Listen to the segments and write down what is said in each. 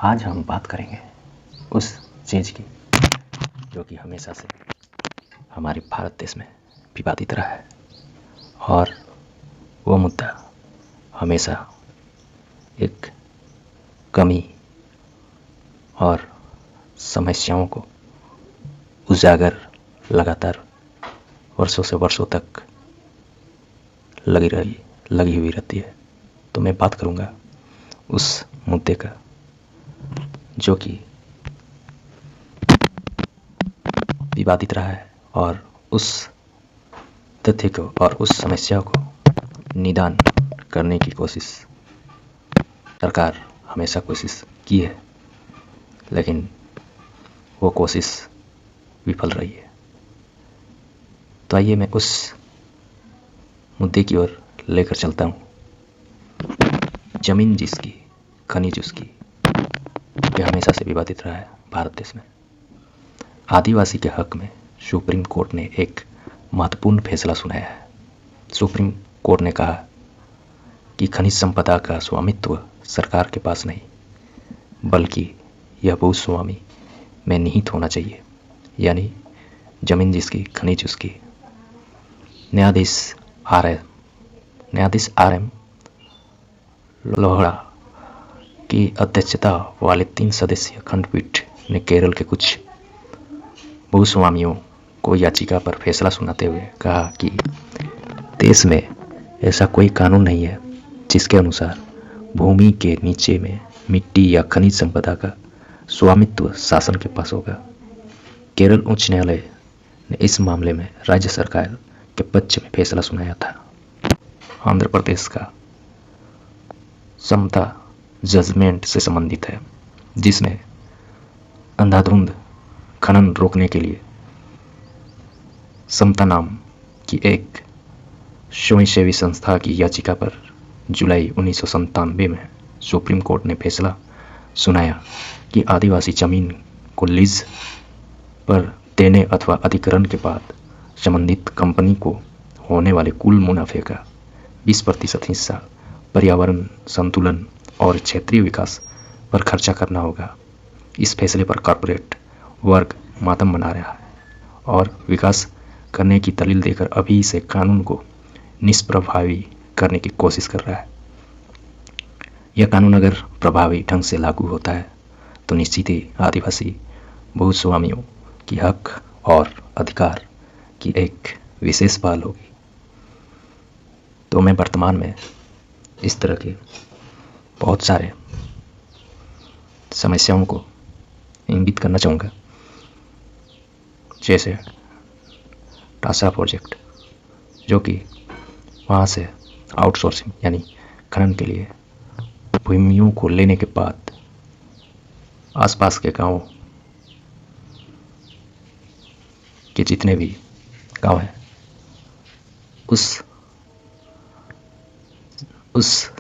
आज हम बात करेंगे उस चीज़ की जो कि हमेशा से हमारे भारत देश में विवादित रहा है, और वो मुद्दा हमेशा एक कमी और समस्याओं को उजागर लगातार वर्षों से वर्षों तक लगी हुई रहती है। तो मैं बात करूंगा उस मुद्दे का जो कि विवादित रहा है, और उस तथ्य को और उस समस्या को निदान करने की कोशिश सरकार हमेशा कोशिश की है, लेकिन वो कोशिश विफल रही है। तो आइए मैं उस मुद्दे की ओर लेकर चलता हूँ। जमीन जिसकी, खनिज उसकी, यह हमेशा से विवादित रहा है भारत देश में। आदिवासी के हक में सुप्रीम कोर्ट ने एक महत्वपूर्ण फैसला सुनाया है। सुप्रीम कोर्ट ने कहा कि खनिज संपदा का स्वामित्व सरकार के पास नहीं, बल्कि यह भूस्वामी में निहित होना चाहिए, यानी जमीन जिसकी, खनिज उसकी। न्यायाधीश आर एम लोहड़ा की अध्यक्षता वाले 3 सदस्यीय खंडपीठ ने केरल के कुछ भूस्वामियों को याचिका पर फैसला सुनाते हुए कहा कि देश में ऐसा कोई कानून नहीं है जिसके अनुसार भूमि के नीचे में मिट्टी या खनिज संपदा का स्वामित्व शासन के पास होगा। केरल उच्च न्यायालय ने इस मामले में राज्य सरकार के पक्ष में फैसला सुनाया था। आंध्र प्रदेश का समता जजमेंट से संबंधित है, जिसने अंधाधुंध खनन रोकने के लिए समता नाम की एक स्वयंसेवी संस्था की याचिका पर जुलाई 1997 में सुप्रीम कोर्ट ने फैसला सुनाया कि आदिवासी जमीन को लीज पर देने अथवा अधिग्रहण के बाद संबंधित कंपनी को होने वाले कुल मुनाफे का 20% हिस्सा पर्यावरण संतुलन और क्षेत्रीय विकास पर खर्चा करना होगा। इस फैसले पर कॉर्पोरेट वर्ग मातम मना रहा है और विकास करने की दलील देकर अभी से कानून को निष्प्रभावी करने की कोशिश कर रहा है। यह कानून अगर प्रभावी ढंग से लागू होता है तो निश्चित ही आदिवासी भूस्वामियों की हक और अधिकार की एक विशेष पहल होगी। तो मैं वर्तमान में इस तरह के बहुत सारे समस्याओं को इंगित करना चाहूँगा, जैसे टासा प्रोजेक्ट, जो कि वहाँ से आउटसोर्सिंग यानी खनन के लिए भूमियों को लेने के बाद आसपास के गांवों के जितने भी गांव हैं उस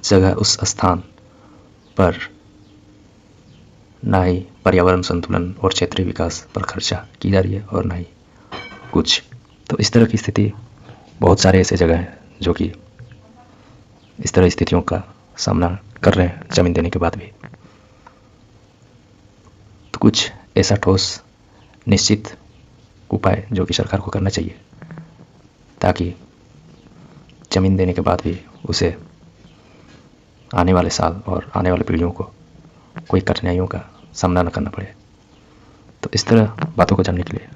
जगह, उस स्थान पर ना ही पर्यावरण संतुलन और क्षेत्रीय विकास पर खर्चा की जा रही है और ना ही कुछ। तो इस तरह की स्थिति, बहुत सारे ऐसे जगह हैं जो कि इस तरह स्थितियों का सामना कर रहे हैं जमीन देने के बाद भी। तो कुछ ऐसा ठोस निश्चित उपाय जो कि सरकार को करना चाहिए, ताकि जमीन देने के बाद भी उसे आने वाले साल और आने वाले पीढ़ियों को कोई कठिनाइयों का सामना न करना पड़े। तो इस तरह बातों को जानने के लिए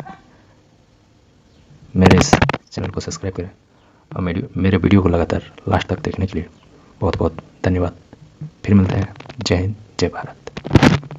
मेरे इस चैनल को सब्सक्राइब करें और मेरे वीडियो को लगातार लास्ट तक देखने के लिए बहुत बहुत धन्यवाद। फिर मिलते हैं। जय हिंद, जय भारत।